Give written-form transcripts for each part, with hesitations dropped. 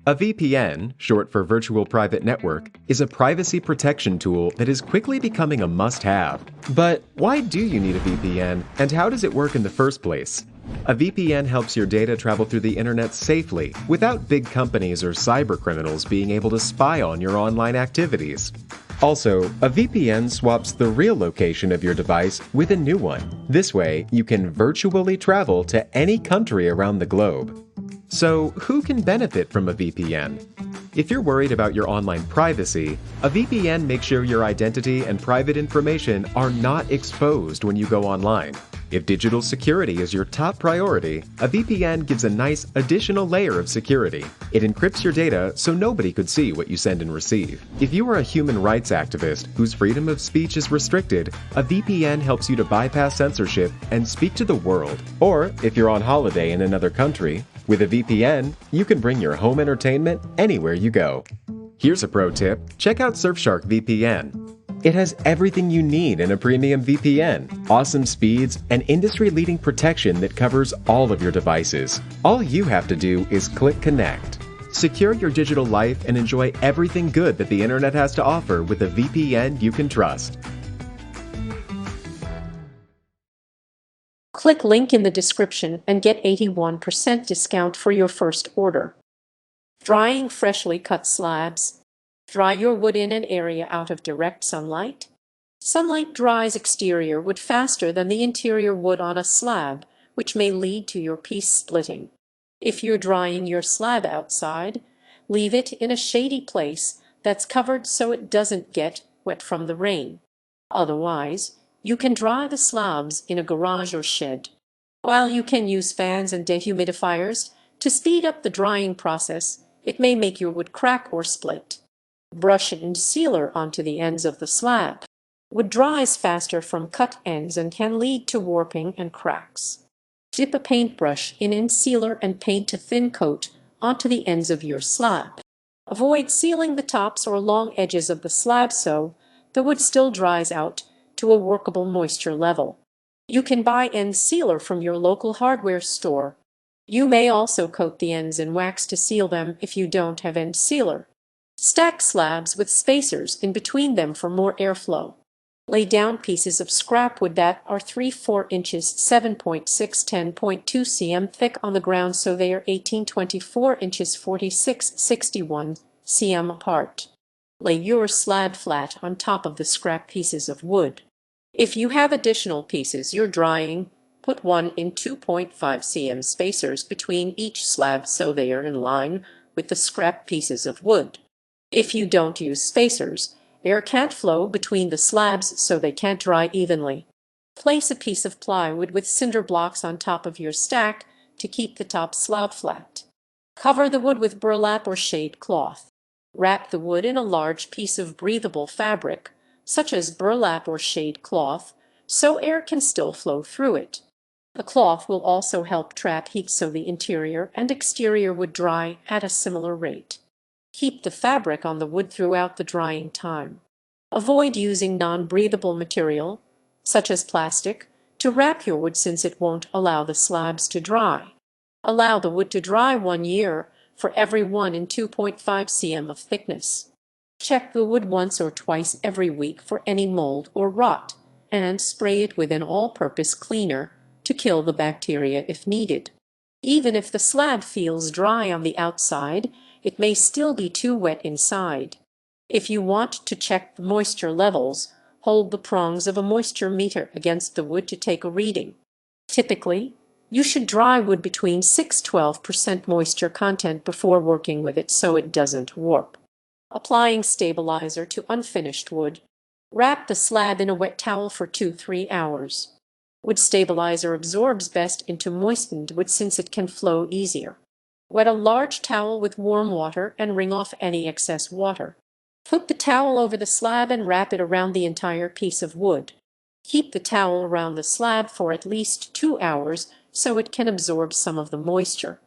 A VPN, short for Virtual Private Network, is a privacy protection tool that is quickly becoming a must-have. But why do you need a VPN, and how does it work in the first place? A VPN helps your data travel through the internet safely, without big companies or cybercriminals being able to spy on your online activities. Also, a VPN swaps the real location of your device with a new one. This way, you can virtually travel to any country around the globe. So, who can benefit from a VPN? If you're worried about your online privacy, a VPN makes sure your identity and private information are not exposed when you go online. If digital security is your top priority, a VPN gives a nice additional layer of security. It encrypts your data so nobody could see what you send and receive. If you are a human rights activist whose freedom of speech is restricted, a VPN helps you to bypass censorship and speak to the world. Or, if you're on holiday in another country, with a VPN, you can bring your home entertainment anywhere you go. Here's a pro tip: check out Surfshark VPN. It has everything you need in a premium VPN, awesome speeds, and industry-leading protection that covers all of your devices. All you have to do is click connect. Secure your digital life and enjoy everything good that the internet has to offer with a VPN you can trust. Click link in the description and get 81% discount for your first order. Drying freshly cut slabs. Dry your wood in an area out of direct sunlight. Sunlight dries exterior wood faster than the interior wood on a slab, which may lead to your piece splitting. If you're drying your slab outside, leave it in a shady place that's covered so it doesn't get wet from the rain. Otherwise, you can dry the slabs in a garage or shed. While you can use fans and dehumidifiers to speed up the drying process, it may make your wood crack or split. Brush and sealer onto the ends of the slab. Wood dries faster from cut ends and can lead to warping and cracks. Dip a paintbrush in sealer and paint a thin coat onto the ends of your slab. Avoid sealing the tops or long edges of the slab so the wood still dries out to a workable moisture level. You can buy end sealer from your local hardware store. You may also coat the ends in wax to seal them if you don't have end sealer. Stack slabs with spacers in between them for more airflow. Lay down pieces of scrap wood that are 3/4 inches 7.6 10.2 cm thick on the ground so they are 18-24 inches 46-61 cm apart. Lay your slab flat on top of the scrap pieces of wood. If you have additional pieces you're drying, put one in 2.5 cm spacers between each slab so they are in line with the scrap pieces of wood. If you don't use spacers, air can't flow between the slabs so they can't dry evenly. Place a piece of plywood with cinder blocks on top of your stack to keep the top slab flat. Cover the wood with burlap or shade cloth. Wrap the wood in a large piece of breathable fabric, such as burlap or shade cloth, so air can still flow through it. The cloth will also help trap heat so the interior and exterior would dry at a similar rate. Keep the fabric on the wood throughout the drying time. Avoid using non-breathable material, such as plastic, to wrap your wood since it won't allow the slabs to dry. Allow the wood to dry 1 year for every 1 in 2.5 cm of thickness. Check the wood once or twice every week for any mold or rot, and spray it with an all-purpose cleaner to kill the bacteria if needed. Even if the slab feels dry on the outside, it may still be too wet inside. If you want to check the moisture levels, hold the prongs of a moisture meter against the wood to take a reading. Typically, you should dry wood between 6–12% moisture content before working with it so it doesn't warp. Applying stabilizer to unfinished wood. Wrap the slab in a wet towel for 2–3 hours. Wood stabilizer absorbs best into moistened wood since it can flow easier. Wet a large towel with warm water and wring off any excess water. Put the towel over the slab and wrap it around the entire piece of wood. Keep the towel around the slab for at least 2 hours so it can absorb some of the moisture.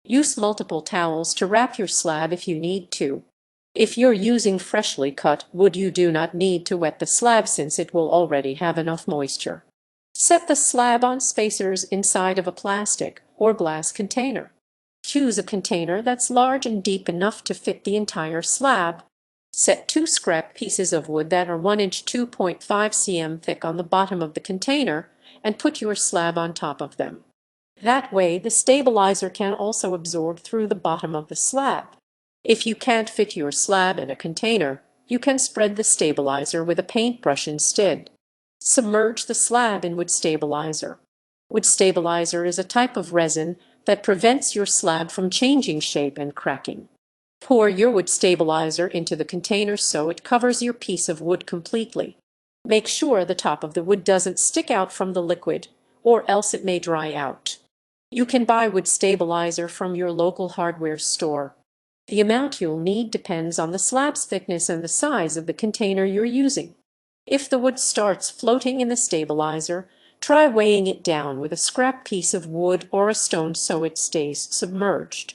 Use multiple towels to wrap your slab if you need to. If you're using freshly cut wood, you do not need to wet the slab since it will already have enough moisture. Set the slab on spacers inside of a plastic or glass container. Choose a container that's large and deep enough to fit the entire slab. Set 2 scrap pieces of wood that are 1 inch 2.5 cm thick on the bottom of the container and put your slab on top of them. That way, the stabilizer can also absorb through the bottom of the slab. If you can't fit your slab in a container, you can spread the stabilizer with a paintbrush instead. Submerge the slab in wood stabilizer. Wood stabilizer is a type of resin that prevents your slab from changing shape and cracking. Pour your wood stabilizer into the container so it covers your piece of wood completely. Make sure the top of the wood doesn't stick out from the liquid, or else it may dry out. You can buy wood stabilizer from your local hardware store. The amount you'll need depends on the slab's thickness and the size of the container you're using. If the wood starts floating in the stabilizer, try weighing it down with a scrap piece of wood or a stone so it stays submerged.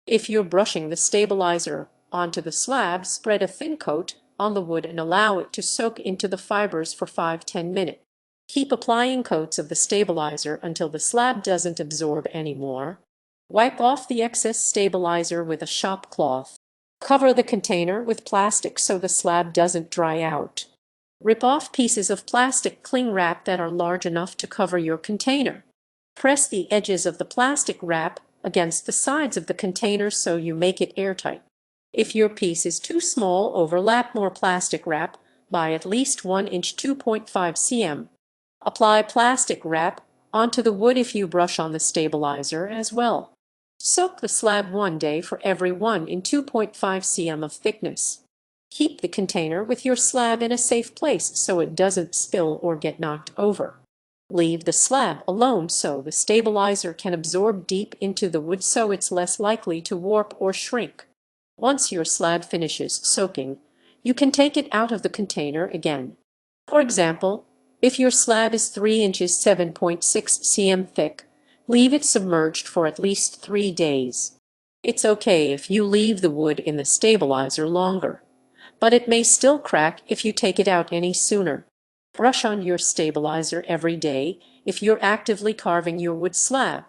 If you're brushing the stabilizer onto the slab, spread a thin coat on the wood and allow it to soak into the fibers for 5–10 minutes. Keep applying coats of the stabilizer until the slab doesn't absorb anymore. Wipe off the excess stabilizer with a shop cloth. Cover the container with plastic so the slab doesn't dry out. Rip off pieces of plastic cling wrap that are large enough to cover your container. Press the edges of the plastic wrap against the sides of the container so you make it airtight. If your piece is too small, overlap more plastic wrap by at least 1 inch 2.5 cm. Apply plastic wrap onto the wood if you brush on the stabilizer as well. Soak the slab 1 day for every 1 in 2.5 cm of thickness. Keep the container with your slab in a safe place so it doesn't spill or get knocked over. Leave the slab alone so the stabilizer can absorb deep into the wood so it's less likely to warp or shrink. Once your slab finishes soaking, you can take it out of the container again. For example, if your slab is 3 inches 7.6 cm thick, leave it submerged for at least 3 days. It's okay if you leave the wood in the stabilizer longer, but it may still crack if you take it out any sooner. Brush on your stabilizer every day if you're actively carving your wood slab.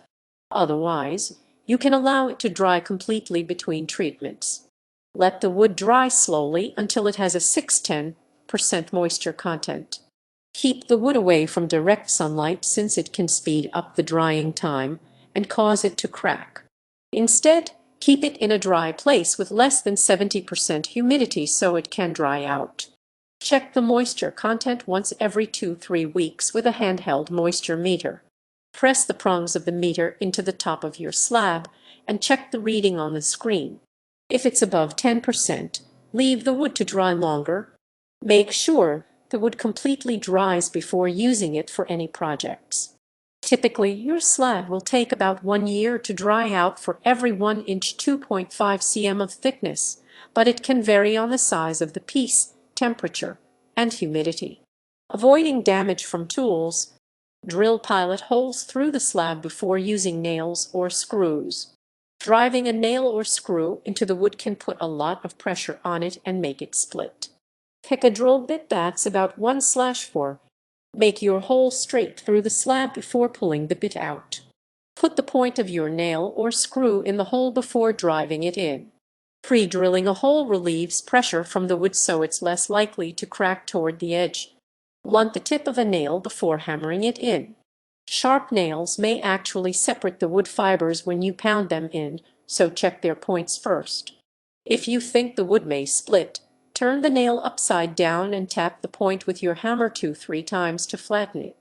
Otherwise, you can allow it to dry completely between treatments. Let the wood dry slowly until it has a 6–10% moisture content. Keep the wood away from direct sunlight since it can speed up the drying time and cause it to crack. Instead, keep it in a dry place with less than 70% humidity so it can dry out. Check the moisture content once every 2–3 weeks with a handheld moisture meter. Press the prongs of the meter into the top of your slab and check the reading on the screen. If it's above 10%, leave the wood to dry longer. Make sure the wood completely dries before using it for any projects. Typically, your slab will take about 1 year to dry out for every 1 inch 2.5 cm of thickness, but it can vary on the size of the piece, temperature, and humidity. Avoiding damage from tools. Drill pilot holes through the slab before using nails or screws. Driving a nail or screw into the wood can put a lot of pressure on it and make it split. Pick a drill bit that's about 1/4. Make your hole straight through the slab before pulling the bit out. Put the point of your nail or screw in the hole before driving it in. Pre-drilling a hole relieves pressure from the wood so it's less likely to crack toward the edge. Blunt the tip of a nail before hammering it in. Sharp nails may actually separate the wood fibers when you pound them in, so check their points first. If you think the wood may split, turn the nail upside down and tap the point with your hammer 2–3 times to flatten it.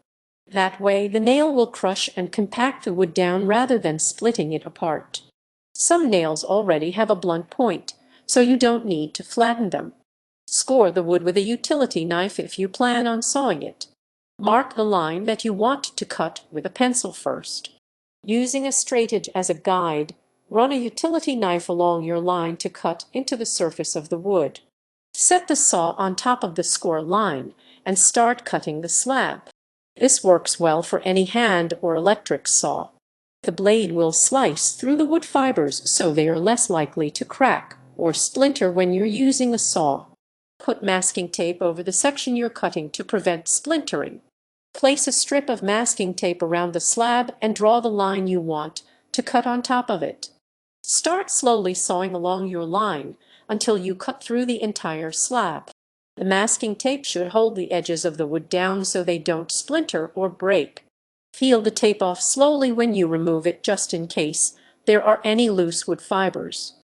That way the nail will crush and compact the wood down rather than splitting it apart. Some nails already have a blunt point, so you don't need to flatten them. Score the wood with a utility knife if you plan on sawing it. Mark the line that you want to cut with a pencil first. Using a straight edge as a guide, run a utility knife along your line to cut into the surface of the wood. Set the saw on top of the score line and start cutting the slab. This works well for any hand or electric saw. The blade will slice through the wood fibers so they are less likely to crack or splinter when you're using a saw. Put masking tape over the section you're cutting to prevent splintering. Place a strip of masking tape around the slab and draw the line you want to cut on top of it. Start slowly sawing along your line until you cut through the entire slab. The masking tape should hold the edges of the wood down so they don't splinter or break. Peel the tape off slowly when you remove it, just in case there are any loose wood fibers.